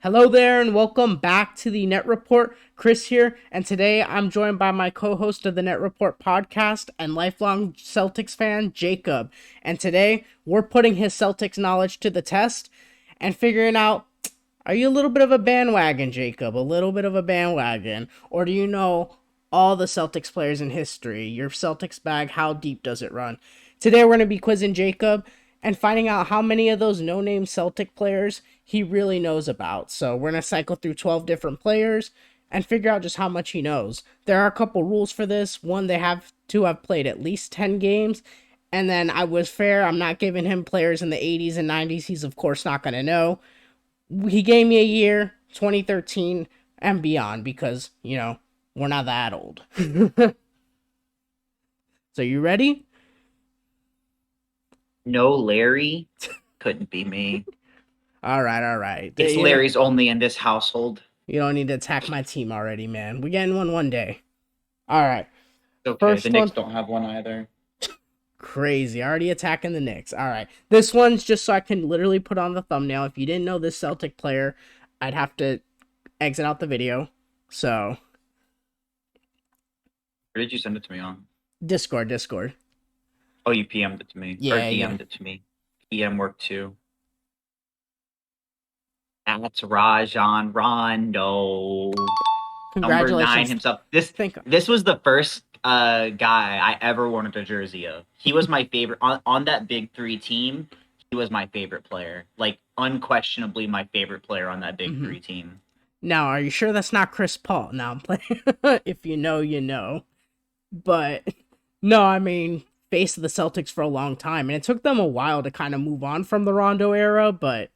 Hello there and welcome back to the Net Report. Chris here, and today I'm joined by my co-host of the Net Report podcast and lifelong Celtics fan, Jacob. And today we're putting his Celtics knowledge to the test and figuring out, are you a little bit of a bandwagon, Jacob? A little bit of a bandwagon? Or do you know all the Celtics players in history? Your Celtics bag, how deep does it run? Today we're going to be quizzing Jacob and finding out how many of those no-name Celtic players he really knows about. So we're going to cycle through 12 different players and figure out just how much he knows. There are a couple rules for this. One, they have to have played at least 10 games. And then I was fair. I'm not giving him players in the 80s and 90s. He's, of course, not going to know. He gave me a year, 2013 and beyond, because, we're not that old. So you ready? No, Larry couldn't be me. All right. It's Larry's only in this household. You don't need to attack my team already, man. We're getting one day. All right. Okay, First the Knicks don't have one either. Crazy. Already attacking the Knicks. All right. This one's just so I can literally put on the thumbnail. If you didn't know this Celtic player, I'd have to exit out the video. So. Where did you send it to me on? Discord. Oh, you PM'd it to me. Yeah, or DM'd it to me. PM work too. That's Rajon Rondo. Congratulations. Number 9 himself. This was the first guy I ever wanted a jersey of. He was my favorite. On that Big 3 team, he was my favorite player. Like, unquestionably my favorite player on that Big 3 team. Now, are you sure that's not Chris Paul? Now I'm playing. If you know, you know. But, no, I mean, face of the Celtics for a long time, and it took them a while to kind of move on from the Rondo era, but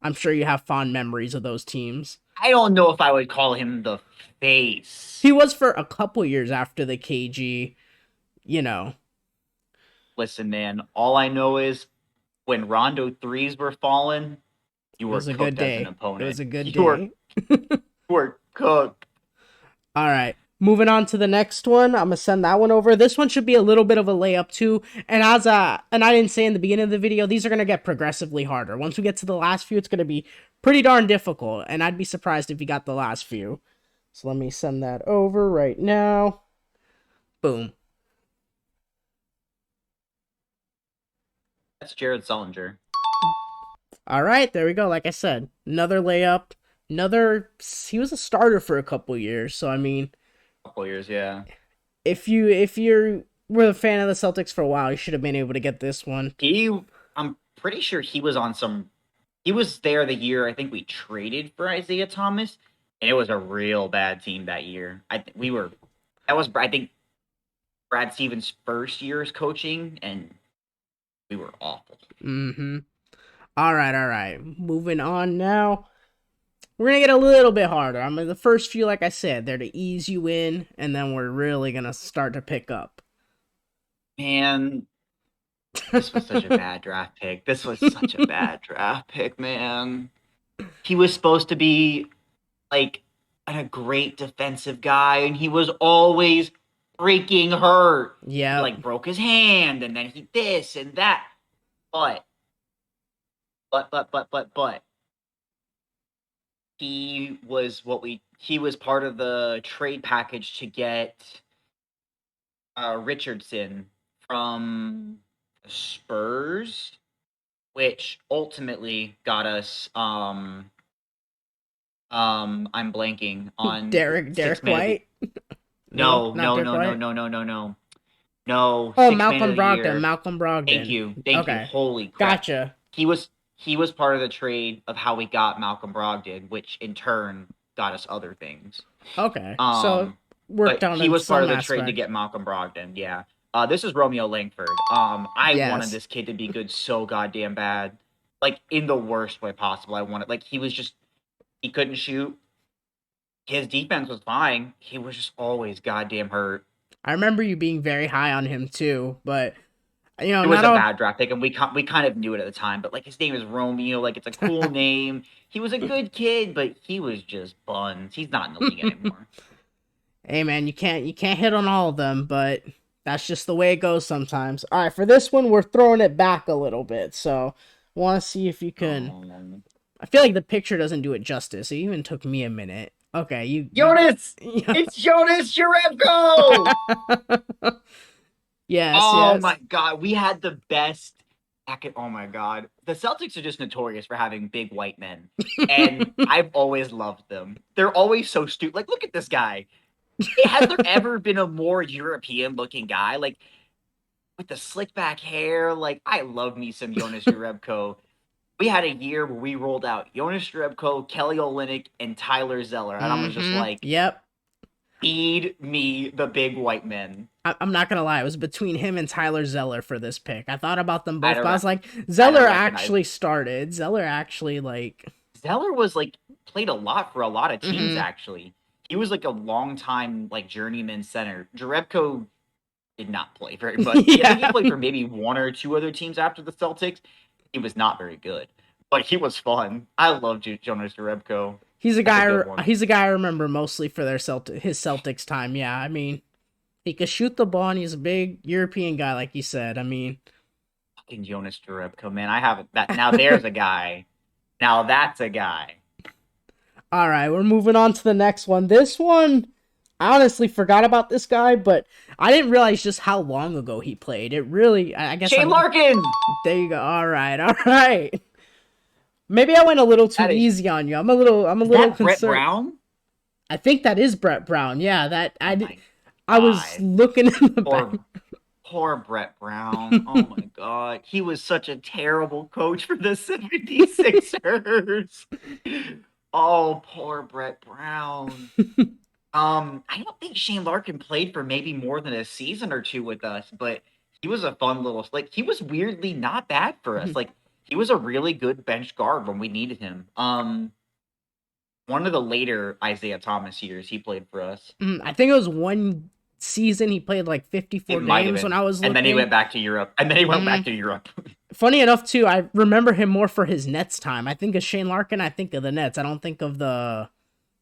I'm sure you have fond memories of those teams. I don't know if I would call him the face. He was for a couple years after the KG, Listen, man, all I know is when Rondo threes were falling, you were cooked as an opponent. It was a good day. You were cooked. All right. Moving on to the next one, I'm gonna send that one over. This one should be a little bit of a layup too. And I didn't say in the beginning of the video, these are gonna get progressively harder. Once we get to the last few, it's gonna be pretty darn difficult. And I'd be surprised if you got the last few. So let me send that over right now. Boom. That's Jared Sullinger. All right, there we go. Like I said, another layup. He was a starter for a couple years. So I mean. Couple years, yeah. If you were a fan of the Celtics for a while, you should have been able to get this one. I'm pretty sure he was there the year I think we traded for Isaiah Thomas, and it was a real bad team that year. I think Brad Stevens' first year as coaching, and we were awful. All right. Moving on now. We're going to get a little bit harder. I mean, the first few, like I said, they're to ease you in, and then we're really going to start to pick up. Man, this was such a bad draft pick. Man. He was supposed to be, like, a great defensive guy, and he was always freaking hurt. Yeah. He, like, broke his hand, and then he this and that. But. He was part of the trade package to get Richardson from Spurs, which ultimately got us I'm blanking on Derek White. No. Oh, Malcolm Brogdon. Thank you. Holy crap. Gotcha. He was part of the trade of how we got Malcolm Brogdon, which in turn got us other things. Okay. So worked on. He was part of the trade to get Malcolm Brogdon. Yeah. This is Romeo Langford. I wanted this kid to be good so goddamn bad, like in the worst way possible. I wanted, like, he couldn't shoot. His defense was fine. He was just always goddamn hurt. I remember you being very high on him too, but. It was a bad draft pick, and we kind of knew it at the time. But like, his name is Romeo, like, it's a cool name. He was a good kid, but he was just buns. He's not in the league anymore. Hey man, you can't hit on all of them, but that's just the way it goes sometimes. All right, for this one, we're throwing it back a little bit, so want to see if you can I feel like the picture doesn't do it justice. It even took me a minute. Okay, Jonas! Yeah. It's Jonas Jerebko! Yes, Oh yes. my god, we had the best. Oh my god, the Celtics are just notorious for having big white men, and I've always loved them. They're always so stupid. Like, look at this guy. Has there ever been a more European-looking guy? Like with the slick back hair. Like, I love me some Jonas Jerebko. We had a year where we rolled out Jonas Jerebko, Kelly Olynyk, and Tyler Zeller, and I was just like, Yep. feed me the big white men. I'm not gonna lie, it was between him and Tyler Zeller for this pick. I thought about them I both, but I don't, was like, I Zeller don't recognize. actually started. Zeller actually like. Zeller was like played a lot for a lot of teams. Mm-hmm. Actually, he was like a long time like journeyman center. Jerebko did not play very much. I think he Yeah. played for maybe one or two other teams after the Celtics. He was not very good, but he was fun. I love Jonas Jerebko. He's a That's a guy. good one. He's a guy I remember mostly for his Celtics time. Yeah, I mean, he could shoot the ball, and he's a big European guy, like you said. I mean, Fucking Jonas Jerebko, man. I have that now. There's a guy. Now that's a guy. all right, we're moving on to the next one. This one, I honestly forgot about this guy, but I didn't realize just how long ago he played. It really, I guess Shane I'm. Larkin. There you go. All right, all right. Maybe I went a little too That is. easy on you. I'm a little That Brett concerned. Brown? I think that is Brett Brown. Yeah, that Oh my I was god. looking in the back. Poor Brett Brown. Oh my god. He was such a terrible coach for the 76ers. Oh, poor Brett Brown. I don't think Shane Larkin played for maybe more than a season or two with us, but he was a fun little he was weirdly not bad for us. Like he was a really good bench guard when we needed him. One of the later Isaiah Thomas years he played for us. I think it was one season he played like 54 It might have games when been. I was looking. And then he went back to Europe. Funny enough, too, I remember him more for his Nets time. I think of Shane Larkin, I think of the Nets. I don't think of the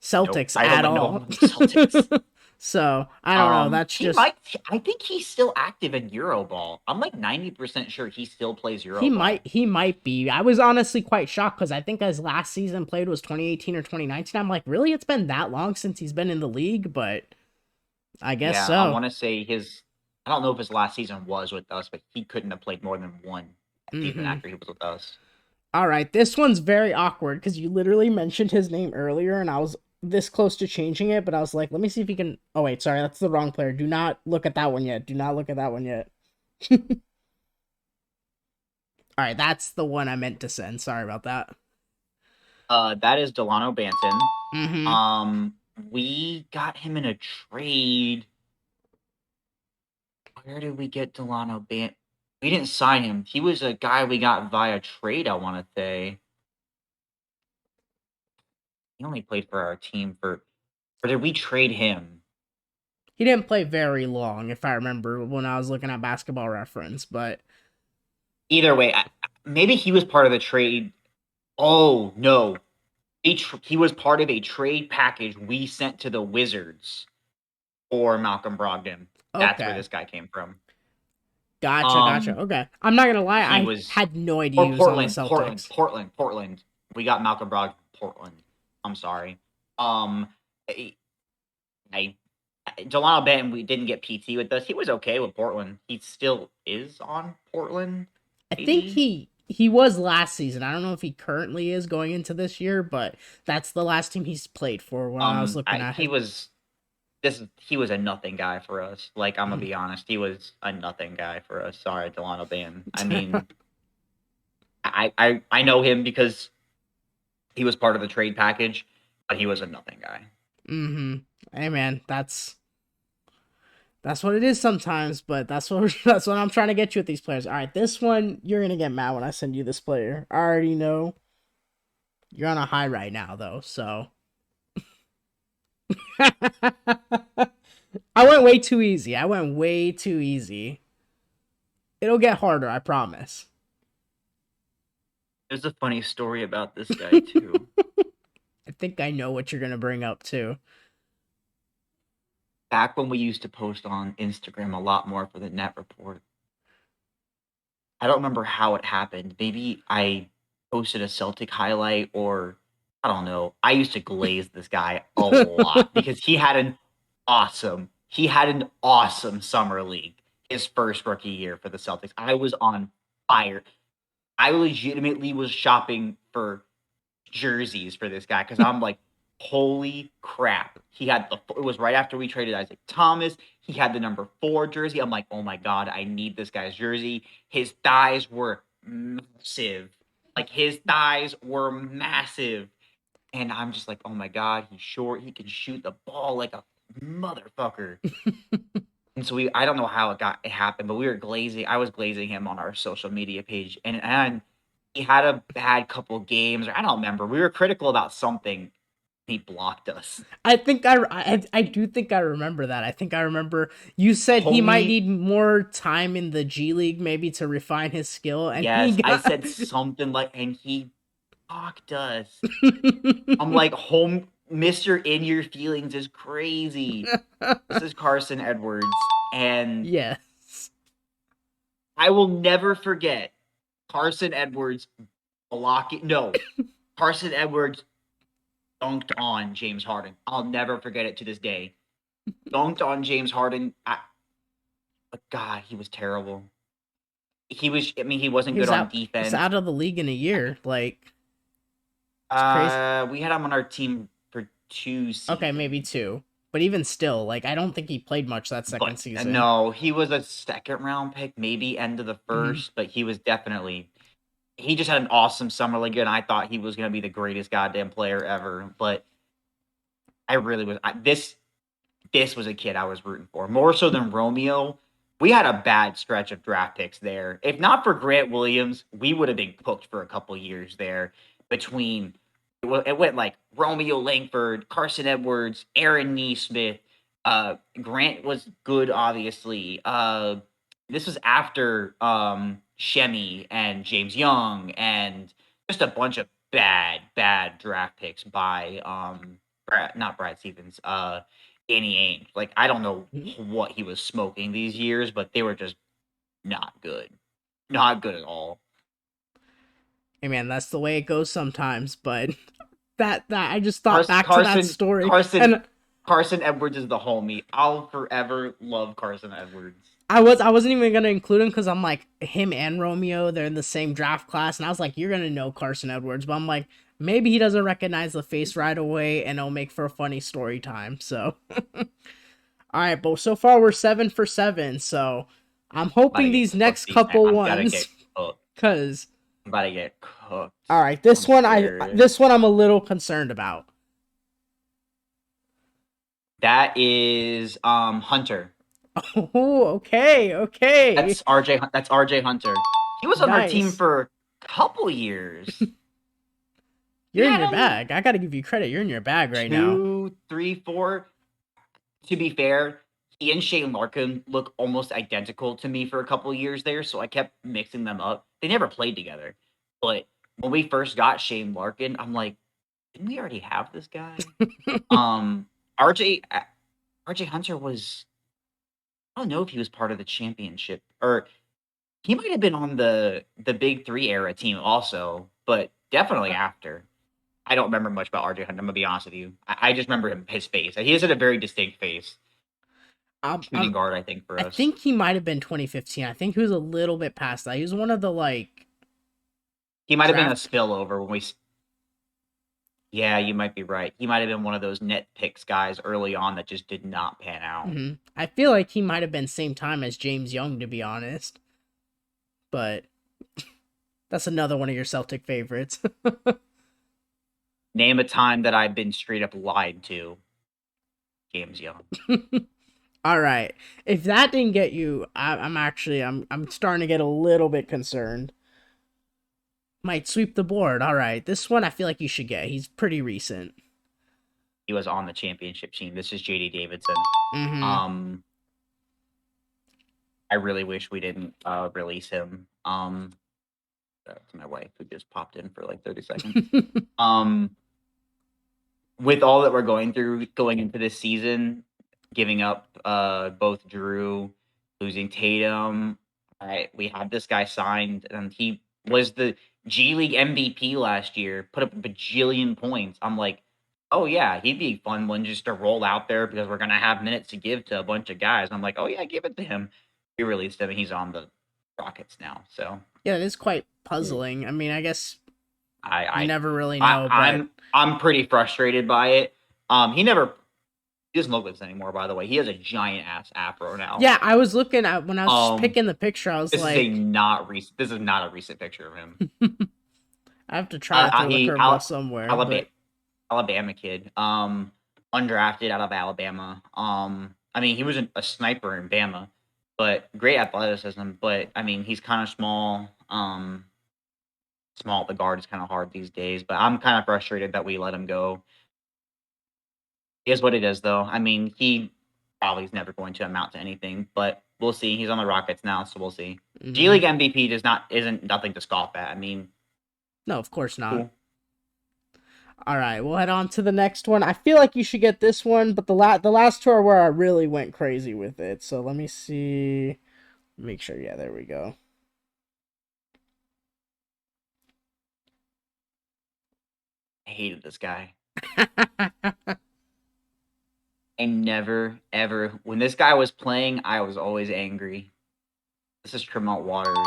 Celtics Nope, I at don't know all. the Celtics. So, I don't know. That's he just. might. I think he's still active in Euroball. I'm like 90% sure he still plays Euroball. He might be. I was honestly quite shocked because I think his last season played was 2018 or 2019. I'm like, really? It's been that long since he's been in the league? But I guess so. I want to say his. I don't know if his last season was with us, but he couldn't have played more than one season after he was with us. All right, this one's very awkward because you literally mentioned his name earlier, and I was this close to changing it, but I was like, let me see if he can. Oh wait, sorry, that's the wrong player. Do not look at that one yet. Do not look at that one yet. All right, that's the one I meant to send. Sorry about that. That is Delano Banton. Mm-hmm. We got him in a trade. Where did we get Delano Banton? We didn't sign him. He was a guy we got via trade, I want to say. He only played for our team or did we trade him? He didn't play very long, if I remember when I was looking at Basketball Reference, but either way, maybe he was part of the trade. Oh no, he was part of a trade package we sent to the Wizards for Malcolm Brogdon. That's where this guy came from. Gotcha. Okay, I'm not gonna lie, I had no idea he was on the Celtics. Portland. We got Malcolm Brogdon. Portland. I'm sorry. Delano Banton, we didn't get PT with us. He was okay with Portland. He still is on Portland. Maybe? I think he was last season. I don't know if he currently is going into this year, but that's the last team he's played for when I was looking at him. He was a nothing guy for us. Like, I'm gonna be honest, he was a nothing guy for us. Sorry, Delano Banton. I mean, I know him because he was part of the trade package, but he was a nothing guy. Hey man, that's what it is sometimes, but that's what I'm trying to get you with these players. All right, this one you're gonna get mad when I send you this player. I already know. You're on a high right now, though, so. I went way too easy. It'll get harder, I promise. There's a funny story about this guy, too. I think I know what you're going to bring up, too. Back when we used to post on Instagram a lot more for the Net Report, I don't remember how it happened. Maybe I posted a Celtic highlight, or I don't know. I used to glaze this guy a lot because he had an awesome summer league his first rookie year for the Celtics. I was on fire. I legitimately was shopping for jerseys for this guy because I'm like, holy crap. It was right after we traded Isaac Thomas. He had the number 4 jersey. I'm like, oh my God, I need this guy's jersey. His thighs were massive. Like, his thighs were massive. And I'm just like, oh my God, he's short. He can shoot the ball like a motherfucker. And so I don't know how it happened, but I was glazing him on our social media page, and he had a bad couple games, or I don't remember. We were critical about something. He blocked us. I do think I remember that. I think I remember you said he might Homie, need more time in the G League maybe to refine his skill, and he yes, I got. said something like, and he blocked us. I'm like, Mister In Your Feelings is crazy. This is Carson Edwards, and Yes. I will never forget Carson Edwards blocking. No, Carson Edwards dunked on James Harden. I'll never forget it to this day. Dunked on James Harden. But God, he was terrible. He wasn't good on He's defense. out of the league in a year. Like, it's crazy. We had him on our team for 2 Okay, seasons. maybe 2. But even still, like, I don't think he played much that second But season. no, he was a second round pick, maybe end of the Mm-hmm. first, but he just had an awesome summer league, and I thought he was going to be the greatest goddamn player ever. But I really was. This was a kid I was rooting for more so than Romeo. We had a bad stretch of draft picks there. If not for Grant Williams, we would have been cooked for a couple years there. Between it went like Romeo Langford, Carson Edwards, Aaron Neesmith. Grant was good, obviously. This was after Shemi and James Young and just a bunch of bad draft picks by not Brad Stevens, Danny Ainge. Like, I don't know what he was smoking these years, but they were just not good. Not good at all. Hey man, that's the way it goes sometimes. But that I just thought Carson back to that Carson story, Carson and Carson Edwards is the homie. I'll forever love Carson Edwards. I wasn't even gonna include him because I'm like him and Romeo, they're in the same draft class, and I was like, you're gonna know Carson Edwards, but I'm like, maybe he doesn't recognize the face right away, and it'll make for a funny story time. So, all right, but so far we're 7 for 7. So, I'm I'm about to hoping get these cooked next these couple I'm gotta ones, get cooked. cause I'm about to get cooked. all right, I'm scared. this one I'm a little concerned about. That is Hunter. Oh, okay, okay, That's RJ Hunter. He was on our team nice. for a couple years. We You're in had your him bag. I gotta give you credit. You're in your bag right now. 2, 3, 4. To be fair, he and Shane Larkin look almost identical to me for a couple years there, so I kept mixing them up. They never played together, but when we first got Shane Larkin, I'm like, didn't we already have this guy? Um, RJ RJ Hunter was I don't know if he was part of the championship or he might have been on the Big 3 era team also, but definitely after. I don't remember much about RJ Hunter. I'm gonna be honest with you. I just remember his face. He has a very distinct face. I'm Shooting guard, I think, for I us. think he might have been 2015. I think he was a little bit past that. He was one of the like He might have been a draft. spillover when we. Yeah, you might be right. He might have been one of those net picks guys early on that just did not pan out. I feel like he might have been same time as James Young, to be honest. But that's another one of your Celtic favorites. Name a time that I've been straight up lied to. James Young. All right. If that didn't get you, I'm actually I'm starting to get a little bit concerned. Might sweep the board. All right. This one I feel like you should get. He's pretty recent. He was on the championship team. This is JD Davidson. Mm-hmm. Um, I really wish we didn't release him. That's my wife who just popped in for like 30 seconds. With all that we're going through going into this season, giving up both Drew, losing Tatum. We had this guy signed, and was the G League MVP last year, put up a bajillion points. I'm like, oh yeah, he'd be a fun one just to roll out there because we're gonna have minutes to give to a bunch of guys. I'm like, oh yeah, give it to him. We released him, and he's on the Rockets now. So yeah, it is quite puzzling. I mean, I guess you I, never really I know, but I'm pretty frustrated by it. He doesn't look like this anymore. By the way, he has a giant ass afro now. yeah, I was looking at when I was Um, picking the picture, I was this is a like, not recent. This is not a recent picture of him. I have to try to throw the He curveball somewhere, Alabama but Alabama kid. Undrafted out of Alabama. I mean, he wasn't a sniper in Bama, but great athleticism. But I mean, he's kind of small. Small at the guard is kind of hard these days. But I'm kind of frustrated that we let him go. It is what it is, though. I mean, he probably is never going to amount to anything, but we'll see. He's on the Rockets now, so we'll see. G League MVP isn't nothing to scoff at. I mean, no, of course not. cool. All right, we'll head on to the next one. I feel like you should get this one, but the last two are where I really went crazy with it. So let me see. Make sure. Yeah, there we go. I hated this guy. I never, ever. When this guy was playing, I was always angry. This is Tremont Waters.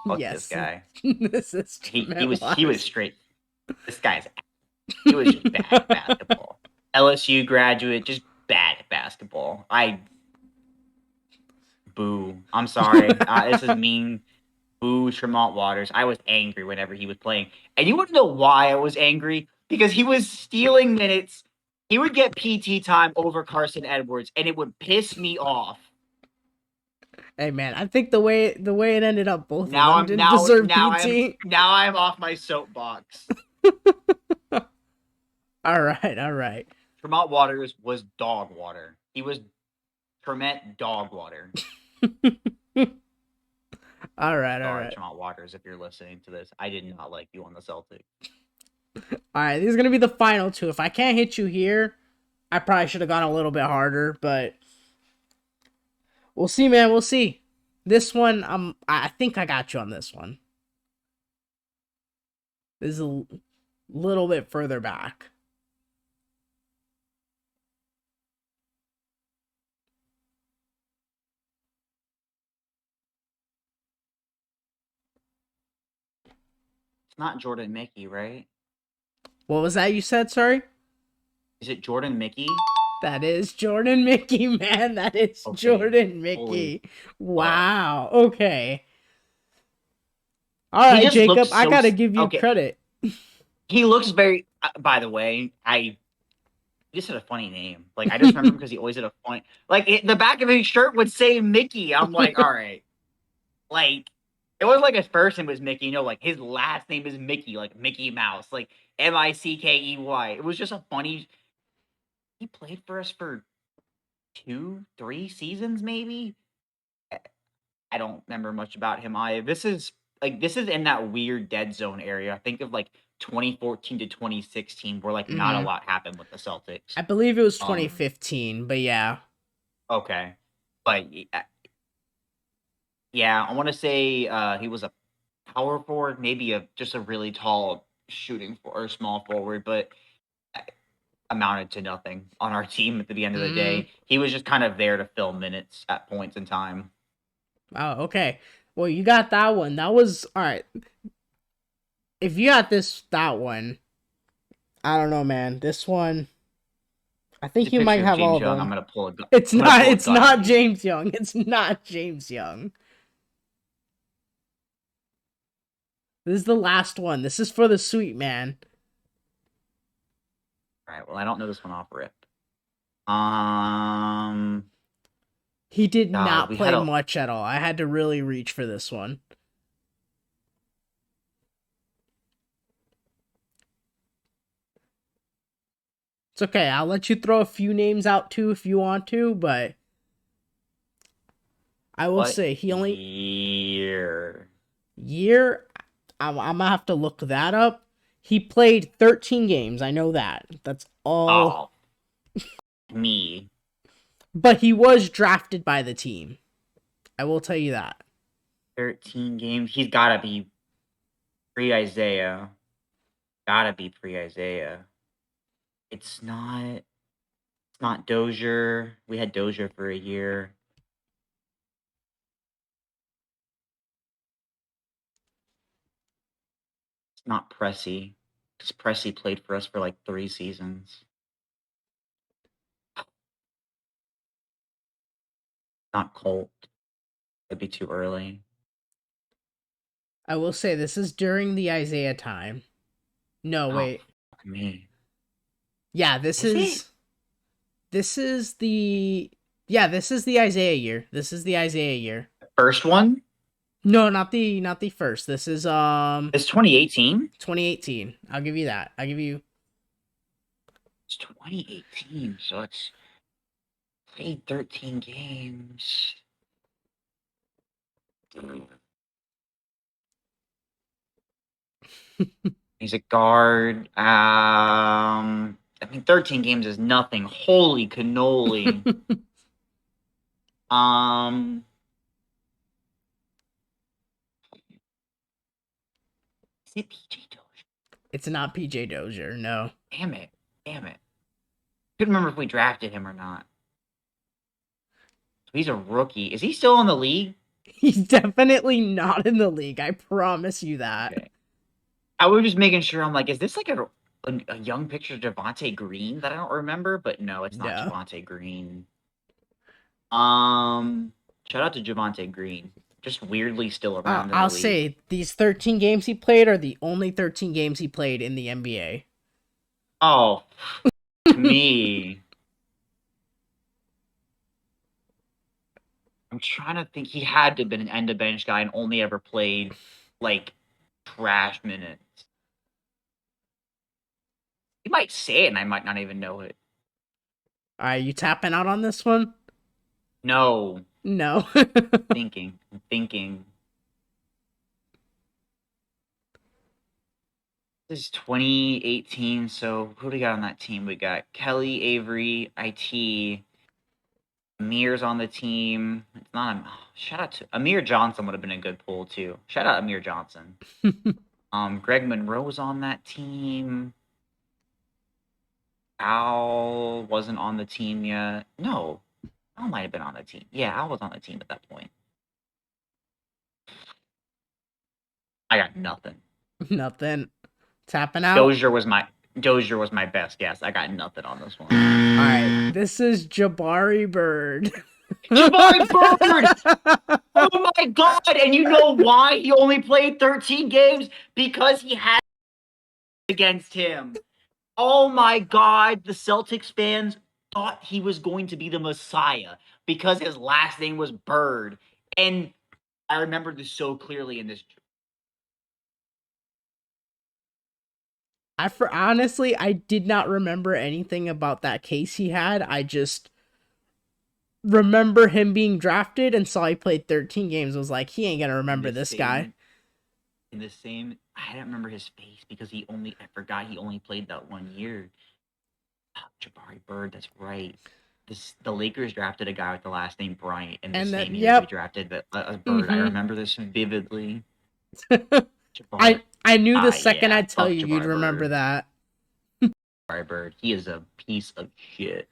Fuck this Yes, guy. this is He was straight. This guy's. He was just bad at basketball. LSU graduate, just bad at basketball. Boo. I'm sorry. This is mean. Boo, Tremont Waters. I was angry whenever he was playing, and you wouldn't know why I was angry because he was stealing minutes. He would get PT time over Carson Edwards, and it would piss me off. Hey man, I think the way it ended up, both Now of them I'm didn't now deserve now PT. I'm off my soapbox. All right. Tremont Waters was dog water. He was Tremont dog water. All right. Tremont Waters, if you're listening to this, I did not like you on the Celtics. All right, these are gonna be the final two. If I can't hit you here, I probably should have gone a little bit harder, but we'll see, man. We'll see. This one, I think I got you on this one. This is a little bit further back. It's not Jordan Mickey, right? What was that you said? Sorry. Is it Jordan Mickey? That is Jordan Mickey, man. That is okay. Jordan Mickey. Wow. Okay. All right, Jacob. I gotta give you credit. He looks very. By the way, he just had a funny name. Like I just remember because he always had a funny. Like the back of his shirt would say Mickey. I'm like, all right. Like it wasn't like his first name was Mickey. You know, like his last name is Mickey, like Mickey Mouse, like Mickey. It was just a funny. He played for us for 2-3 seasons, maybe. I don't remember much about him. This is in that weird dead zone area. I think of like 2014 to 2016, where like not a lot happened with the Celtics. I believe it was 2015, but yeah. Okay, but yeah, I want to say he was a power forward, maybe just a really tall shooting or small forward, but amounted to nothing on our team at the end of the day. He was just kind of there to fill minutes at points in time. Oh, okay. Well, you got that one. That was all right. If you got that one, I don't know, man. This one, I think you might have all of them. I'm gonna pull a gun. It's not James Young. It's not James Young. This is the last one. This is for the sweet man. All right. Well, I don't know this one off rip. He did not play much at all. I had to really reach for this one. It's okay. I'll let you throw a few names out too if you want to, but I will say he only year. I'm gonna have to look that up. He played 13 games. I know that. That's all. Oh, me. But he was drafted by the team. I will tell you that. 13 games. He's gotta be Pre-Isaiah. Gotta be pre-Isaiah. It's not Dozier. We had Dozier for a year. It's not Pressey. Because Pressey played for us for like 3 seasons. Not Colt. It'd be too early. I will say this is during the Isaiah time. No, wait. Fuck me. Yeah, this is the this is the Isaiah year. This is the Isaiah year. First one? No, not the first. This is It's 2018? 2018. I'll give you that. I'll give you It's 2018, so it's played 13 games. He's a guard. I mean, 13 games is nothing. Holy cannoli. Is it PJ Dozier? It's not PJ Dozier, no. Damn it. Couldn't remember if we drafted him or not. He's a rookie. Is he still in the league? He's definitely not in the league. I promise you that. Okay. I was just making sure. I'm like, is this like a young picture of Javonte Green that I don't remember? But no, it's not Javonte Green. Shout out to Javonte Green. Just weirdly still around. I'll say these 13 games he played are the only 13 games he played in the NBA. Oh, me. I'm trying to think. He had to have been an end of bench guy and only ever played like trash minutes. You might say it and I might not even know it. Are you tapping out on this one? No. No. I'm thinking. This is 2018, so who do we got on that team? We got Kelly, Avery, IT. Amir's on the team. It's not shout out to Amir Johnson would have been a good pull too. Shout out Amir Johnson. Greg Monroe's on that team. Al wasn't on the team yet. No. Al might have been on the team. Yeah, Al was on the team at that point. I got nothing. Nothing. Tapping out. Dozier was my best guess. I got nothing on this one. All right, this is Jabari Bird. Jabari Bird! Oh my god! And you know why he only played 13 games? Because he had against him. Oh my god! The Celtics fans thought he was going to be the Messiah because his last name was Bird. And I remember this so clearly in this. Honestly, I did not remember anything about that case he had. I just remember him being drafted and saw he played 13 games. I was like, he ain't gonna remember this guy. In the same, I don't remember his face because I forgot he only played that 1 year. Oh, Jabari Bird, that's right. The Lakers drafted a guy with the last name Bryant, and the same year we drafted a Bird. Mm-hmm. I remember this vividly. I knew the second I'd tell you, you'd remember that. Jabari Bird, he is a piece of shit.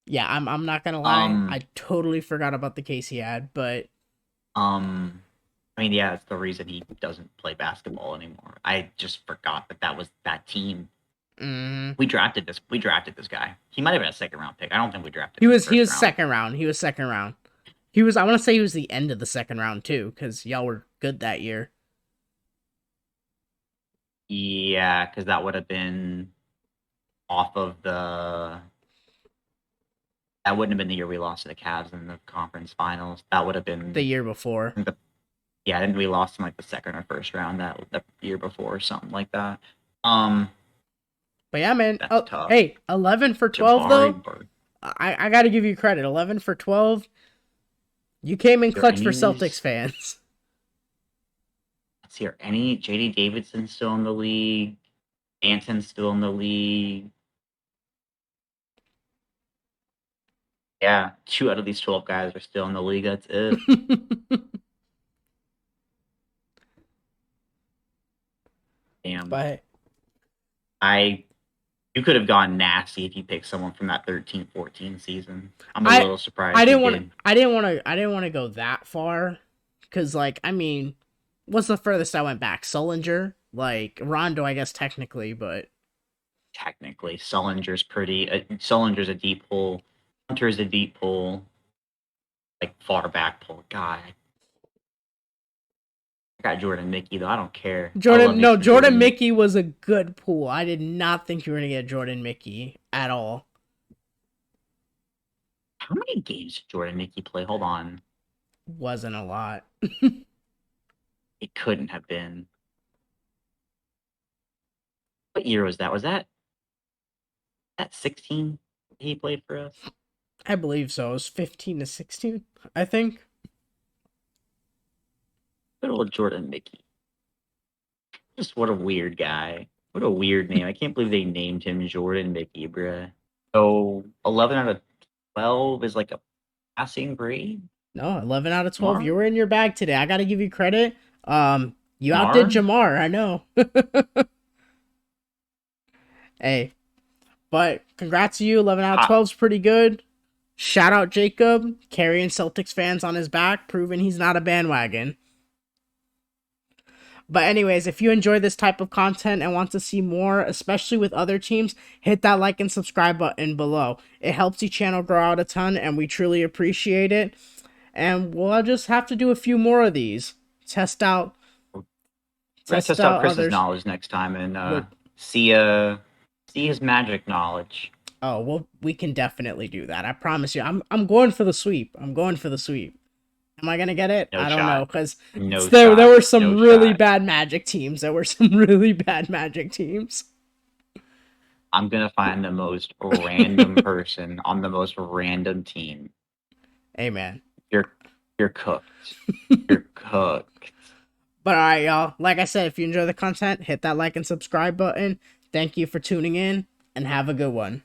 Yeah, I'm not gonna lie. I totally forgot about the case he had, but I mean, yeah, it's the reason he doesn't play basketball anymore. I just forgot that was that team. Mm-hmm. We drafted this guy. He might have been a second round pick. I don't think we drafted him. He was second round. He was second round. I want to say he was the end of the second round too, because y'all were good that year. Yeah, because that would have been off of the. That wouldn't have been the year we lost to the Cavs in the conference finals. That would have been the year before. Yeah, then we lost in like the second or first round the year before or something like that. But yeah, man. Hey, 11 for 12 though. I got to give you credit. 11 for 12. You came in clutch for Celtics fans. Let's see, are any J.D. Davidson still in the league? Anton's still in the league. Yeah, 2 out of these 12 guys are still in the league. That's it. Damn. But I You could have gone nasty if you picked someone from that 13-14 season. I'm a I little I surprised you didn't want did. I didn't want to go that far, cause like I mean, what's the furthest I went back? Sullinger, like Rondo, I guess technically, but Technically, Sullinger's a deep pull. Hunter's a deep pull. Like far back pull. God, I got Jordan Mickey though. I don't care. I love me some Jordan Jordan Mickey. Mickey was a good pool. I did not think you were gonna get Jordan Mickey at all. How many games did Jordan Mickey play? Hold on. Wasn't a lot. It couldn't have been. What year was that? Was that 16 he played for us? I believe so. It was 15 to 16, I think. Good old Jordan Mickey. Just what a weird guy. What a weird name. I can't believe they named him Jordan Mickey, bruh. So 11 out of 12 is like a passing grade? No, 11 out of 12. Jamar? You were in your bag today. I got to give you credit. You outdid Jamar? Jamar, I know. Hey, but congrats to you. 11 out of Ha, 12 is pretty good. Shout out Jacob, carrying Celtics fans on his back, proving he's not a bandwagon. But anyways, if you enjoy this type of content and want to see more, especially with other teams, hit that like and subscribe button below. It helps the channel grow out a ton, and we truly appreciate it. And we'll just have to do a few more of these. Test out we're gonna test out Chris's others. knowledge next time and see his magic knowledge. Oh, well, we can definitely do that. I promise you. I'm going for the sweep. I'm going for the sweep. Am I gonna get it? No I don't know, shot. because No there shot. were some No really shot. bad Magic teams. There were some really bad Magic teams. I'm gonna find the most random person on the most random team. Hey, man. You're cooked. You're cooked. But alright, y'all. Like I said, if you enjoy the content, hit that like and subscribe button. Thank you for tuning in, and have a good one.